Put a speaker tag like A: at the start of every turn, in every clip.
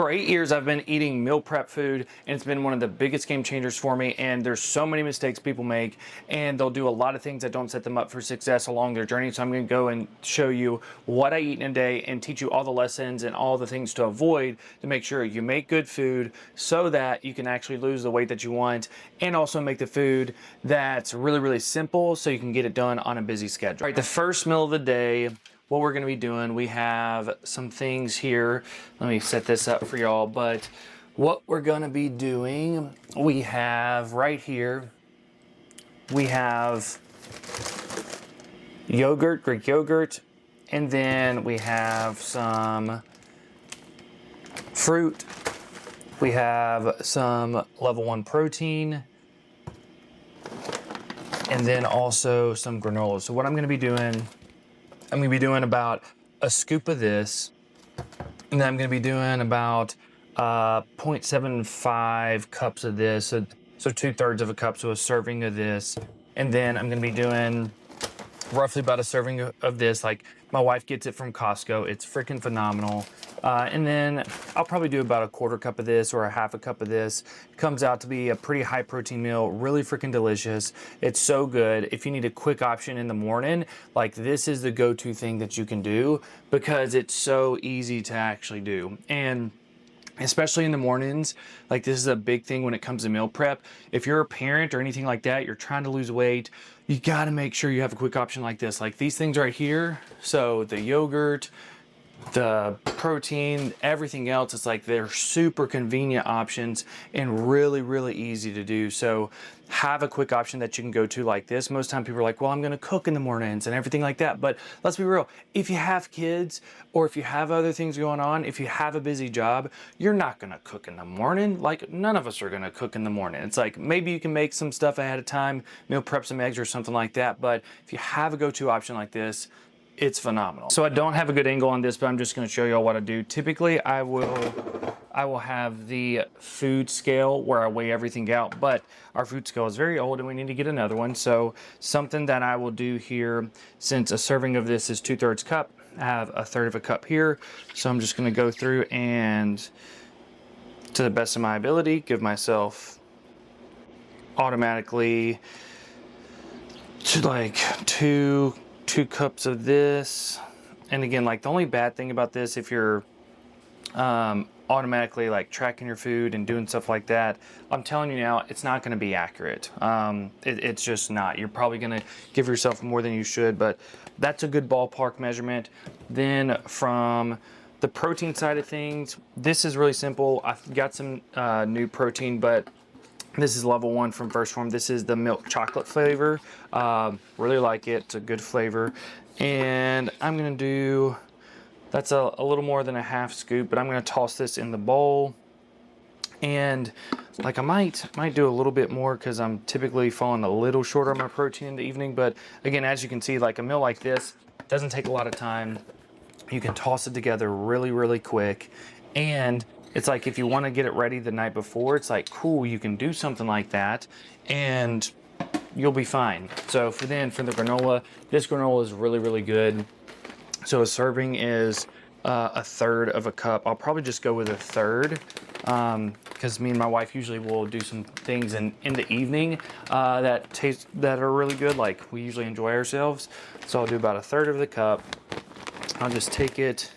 A: For 8 years, I've been eating meal prep food, and it's been one of the biggest game changers for me. And there's so many mistakes people make, and they'll do a lot of things that don't set them up for success along their journey. So I'm going to go and show you what I eat in a day and teach you all the lessons and all the things to avoid to make sure you make good food so that you can actually lose the weight that you want, and also make the food that's really, really simple so you can get it done on a busy schedule. All right, the first meal of the day, what we're going to be doing, we have some things here. Let me set this up for y'all. But what we're going to be doing, we have right here, we have yogurt, Greek yogurt, and then we have some fruit. We have some level 1 protein, and then also some granola. So what I'm going to be doing, I'm going to be doing about a scoop of this, and then I'm going to be doing about 0.75 cups of this, so 2/3 of a cup, so a serving of this. And then I'm going to be doing roughly about a serving of this. Like, my wife gets it from Costco. It's freaking phenomenal. And then I'll probably do about a 1/4 cup of this or a 1/2 cup of this. Comes out to be a pretty high protein meal, really freaking delicious. It's so good. If you need a quick option in the morning, like, this is the go-to thing that you can do because it's so easy to actually do. And especially in the mornings, like, this is a big thing when it comes to meal prep. If you're a parent or anything like that, you're trying to lose weight, you got to make sure you have a quick option like this, like these things right here. So the yogurt, the protein, everything else, it's like they're super convenient options and really, really easy to do. So have a quick option that you can go to like this. Most time people are like, well, I'm going to cook in the mornings and everything like that. But let's be real. If you have kids or if you have other things going on, if you have a busy job, you're not going to cook in the morning. Like, none of us are going to cook in the morning. It's like, maybe you can make some stuff ahead of time, meal prep some eggs or something like that. But if you have a go-to option like this, it's phenomenal. So I don't have a good angle on this, but I'm just going to show y'all what I do. Typically, I will have the food scale where I weigh everything out, but our food scale is very old and we need to get another one. So something that I will do here, since a serving of this is 2/3 cup, I have a 1/3 of a cup here. So I'm just going to go through and, to the best of my ability, give myself automatically to like two cups of this. And again, like, the only bad thing about this, if you're automatically like tracking your food and doing stuff like that, I'm telling you now, it's not going to be accurate. It's just not. You're probably going to give yourself more than you should, but that's a good ballpark measurement. Then from the protein side of things, this is really simple. I've got some new protein, but this is level 1 from First Form. This is the milk chocolate flavor. Really like it. It's a good flavor. And I'm going to do, that's a little more than a 1/2 scoop, but I'm going to toss this in the bowl. And like, I might do a little bit more because I'm typically falling a little short on my protein in the evening. But again, as you can see, like, a meal like this doesn't take a lot of time. You can toss it together really, really quick. And it's like, if you want to get it ready the night before, it's like, cool, you can do something like that and you'll be fine. So for the granola, this granola is really, really good. So a serving is a 1/3 of a cup. I'll probably just go with a 1/3 because me and my wife usually will do some things in the evening that are really good. Like, we usually enjoy ourselves. So I'll do about a 1/3 of the cup. I'll just take it.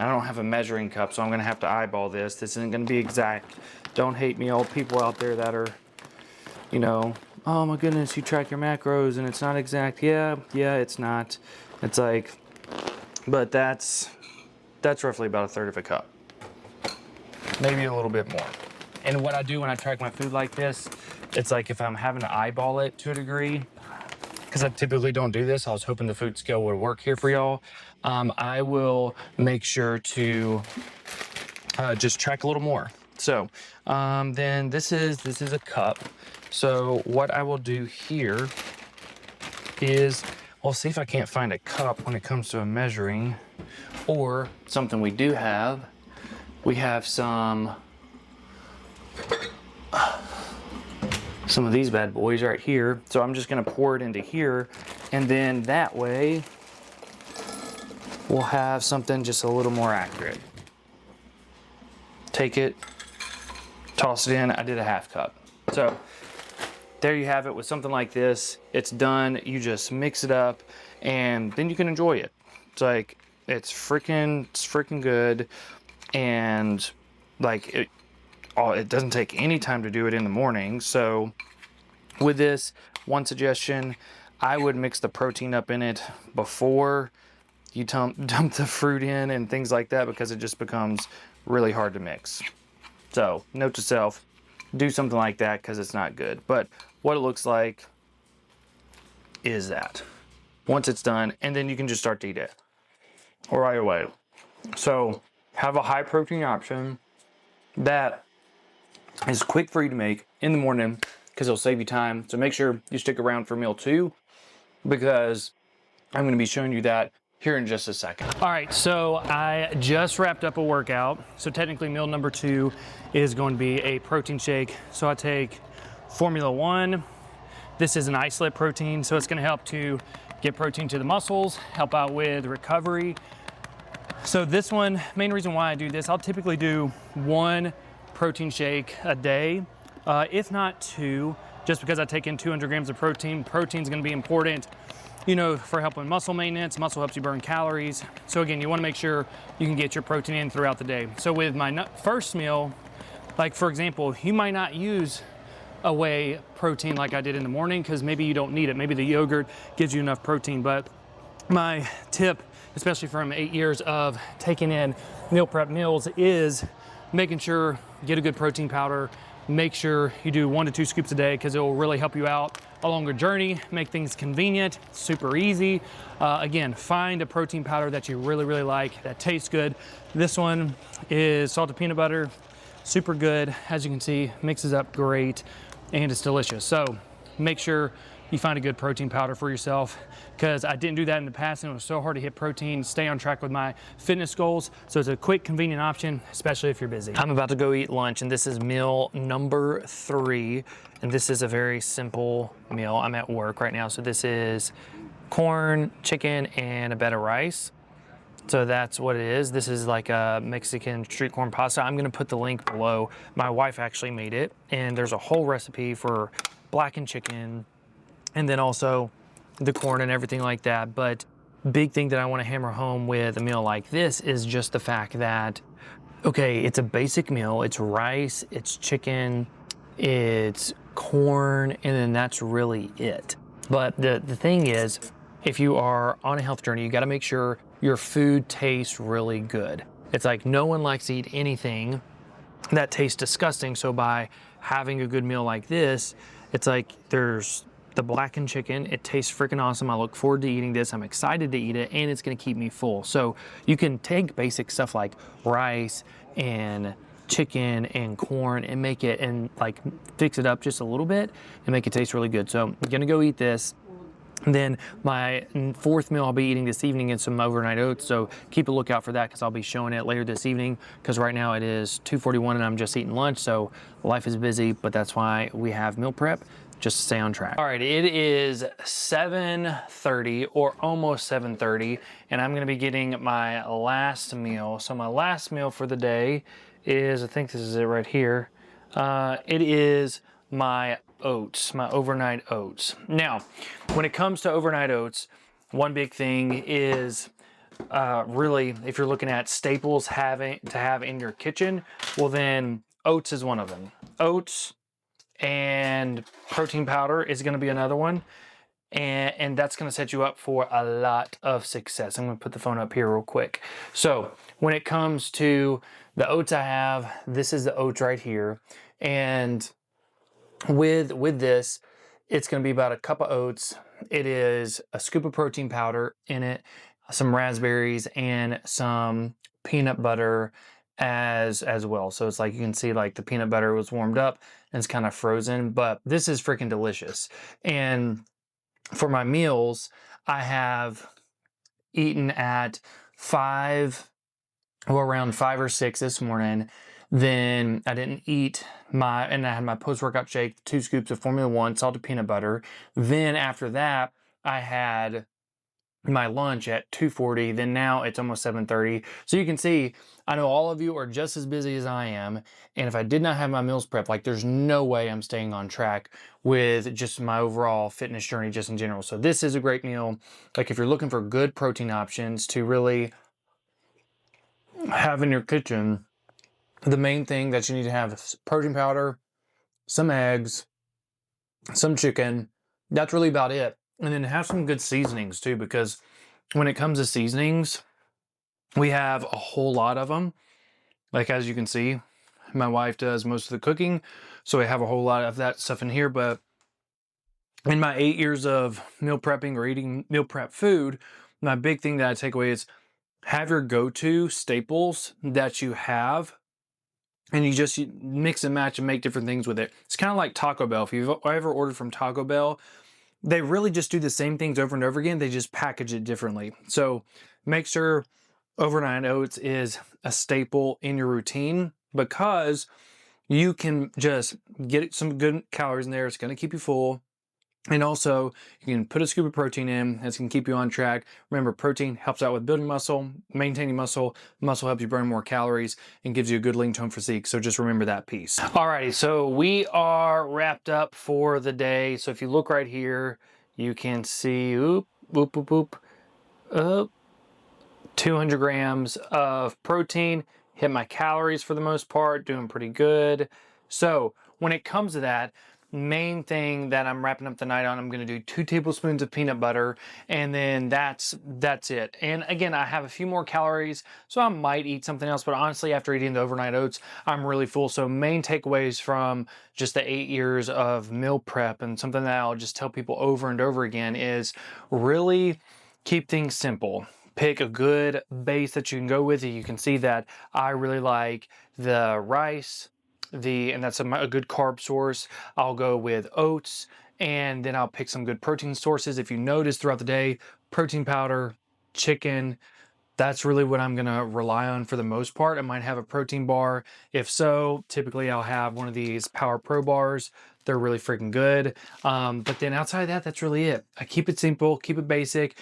A: I don't have a measuring cup, so I'm going to have to eyeball this. This isn't going to be exact. Don't hate me, all people out there that are, you know, oh my goodness, you track your macros and it's not exact. Yeah, it's not. It's like, but that's roughly about a 1/3 of a cup. Maybe a little bit more. And what I do when I track my food like this, it's like, if I'm having to eyeball it to a degree, because I typically don't do this, I was hoping the food scale would work here for y'all. I will make sure to just track a little more. So then this is a cup. So what I will do here is, I'll see if I can't find a cup when it comes to a measuring, or something we do have. We have some of these bad boys right here. So I'm just going to pour it into here, and then that way we'll have something just a little more accurate. take it, toss it in. I did a half cup. So there you have it with something like this. It's done. You just mix it up and then you can enjoy it. It's like, it's freaking good. And like it doesn't take any time to do it in the morning. So with this, one suggestion, I would mix the protein up in it before you dump the fruit in and things like that, because it just becomes really hard to mix. So note to self, do something like that because it's not good. But what it looks like is that once it's done, and then you can just start to eat it right away. So have a high protein option that is quick for you to make in the morning because it'll save you time. So make sure you stick around for meal 2 because I'm going to be showing you that here in just a second. All right, so I just wrapped up a workout. So technically meal number 2 is going to be a protein shake. So I take Formula 1. This is an isolate protein, so it's going to help to get protein to the muscles, help out with recovery. So this one, main reason why I do this, I'll typically do 1 protein shake a day, if not 2, just because I take in 200 grams of protein. Protein's going to be important, you know, for helping muscle maintenance. Muscle helps you burn calories. So again, you want to make sure you can get your protein in throughout the day. So with my first meal, like for example, you might not use a whey protein like I did in the morning because maybe you don't need it. Maybe the yogurt gives you enough protein. But my tip, especially from 8 years of taking in meal prep meals, is making sure you get a good protein powder. Make sure you do 1 to 2 scoops a day because it will really help you out along your journey, make things convenient, super easy. Again, find a protein powder that you really like, that tastes good. This one is salted peanut butter, super good. As you can see, mixes up great and it's delicious. So make sure you find a good protein powder for yourself because I didn't do that in the past and it was so hard to hit protein, stay on track with my fitness goals. So it's a quick, convenient option, especially if you're busy. I'm about to go eat lunch and this is meal number 3. And this is a very simple meal. I'm at work right now. So this is corn, chicken, and a bed of rice. So that's what it is. This is like a Mexican street corn pasta. I'm gonna put the link below. My wife actually made it and there's a whole recipe for blackened chicken, and then also the corn and everything like that. But big thing that I want to hammer home with a meal like this is just the fact that, okay, it's a basic meal. It's rice, it's chicken, it's corn, and then that's really it. But the thing is, if you are on a health journey, you got to make sure your food tastes really good. It's like no one likes to eat anything that tastes disgusting. So by having a good meal like this, it's like there's the blackened chicken. It tastes freaking awesome. I look forward to eating this. I'm excited to eat it and it's gonna keep me full. So you can take basic stuff like rice and chicken and corn and make it and like fix it up just a little bit and make it taste really good. So I'm gonna go eat this. And then my 4th meal I'll be eating this evening is some overnight oats. So keep a lookout for that because I'll be showing it later this evening because right now it is 2:41 and I'm just eating lunch. So life is busy, but that's why we have meal prep, just to stay on track. All right, it is 7:30 or almost 7:30 and I'm gonna be getting my last meal. So my last meal for the day is, I think this is it right here. It is my oats, my overnight oats. Now, when it comes to overnight oats, one big thing is really, if you're looking at staples having to have in your kitchen, well then oats is one of them. Oats and protein powder is going to be another one. And that's going to set you up for a lot of success. I'm going to put the phone up here real quick. So when it comes to the oats I have, this is the oats right here. And with this, it's going to be about a cup of oats. It is a scoop of protein powder in it, some raspberries, and some peanut butter as well. So it's like you can see like the peanut butter was warmed up and it's kind of frozen, but this is freaking delicious. And for my meals, I have eaten at 5 or around 5 or 6 this morning. Then I didn't eat and I had my post-workout shake, 2 scoops of Formula 1, salted peanut butter. Then after that, I had my lunch at 2:40, then now it's almost 7:30. So you can see, I know all of you are just as busy as I am, and if I did not have my meals prep, like there's no way I'm staying on track with just my overall fitness journey just in general. So this is a great meal. Like if you're looking for good protein options to really have in your kitchen, the main thing that you need to have is protein powder, some eggs, some chicken. That's really about it. And then have some good seasonings too, because when it comes to seasonings, we have a whole lot of them. Like as you can see, my wife does most of the cooking, so we have a whole lot of that stuff in here. But in my 8 years of meal prepping or eating meal prep food, my big thing that I take away is have your go-to staples that you have, and you mix and match and make different things with it. It's kind of like Taco Bell. If you've ever ordered from Taco Bell, they really just do the same things over and over again. They just package it differently. So make sure overnight oats is a staple in your routine, because you can just get some good calories in there. It's going to keep you full. And also, you can put a scoop of protein in. It's going to keep you on track. Remember, protein helps out with building muscle, maintaining muscle. Muscle helps you burn more calories and gives you a good lean tone physique. So just remember that piece. Alrighty, so we are wrapped up for the day. So if you look right here, you can see, 200 grams of protein. Hit my calories for the most part, doing pretty good. So when it comes to that, main thing that I'm wrapping up the night on, I'm going to do 2 tablespoons of peanut butter, and then that's it. And again, I have a few more calories, so I might eat something else, but honestly, after eating the overnight oats, I'm really full. So main takeaways from just the 8 years of meal prep, and something that I'll just tell people over and over again, is really keep things simple. Pick a good base that you can go with. You can see that I really like the rice, and that's a good carb source. I'll go with oats, and then I'll pick some good protein sources. If you notice throughout the day, protein powder, chicken, that's really what I'm gonna rely on for the most part. I might have a protein bar. If so, typically I'll have one of these Power Pro bars. They're really freaking good. But then outside of that, that's really it. I keep it simple, keep it basic.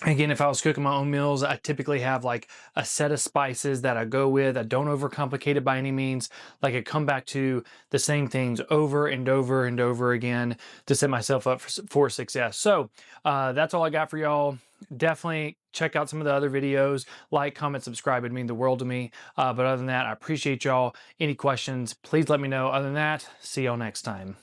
A: Again, if I was cooking my own meals, I typically have like a set of spices that I go with. I don't overcomplicate it by any means. Like I come back to the same things over and over and over again to set myself up for success. So that's all I got for y'all. Definitely check out some of the other videos. Like, comment, subscribe. It'd mean the world to me. But other than that, I appreciate y'all. Any questions, please let me know. Other than that, see y'all next time.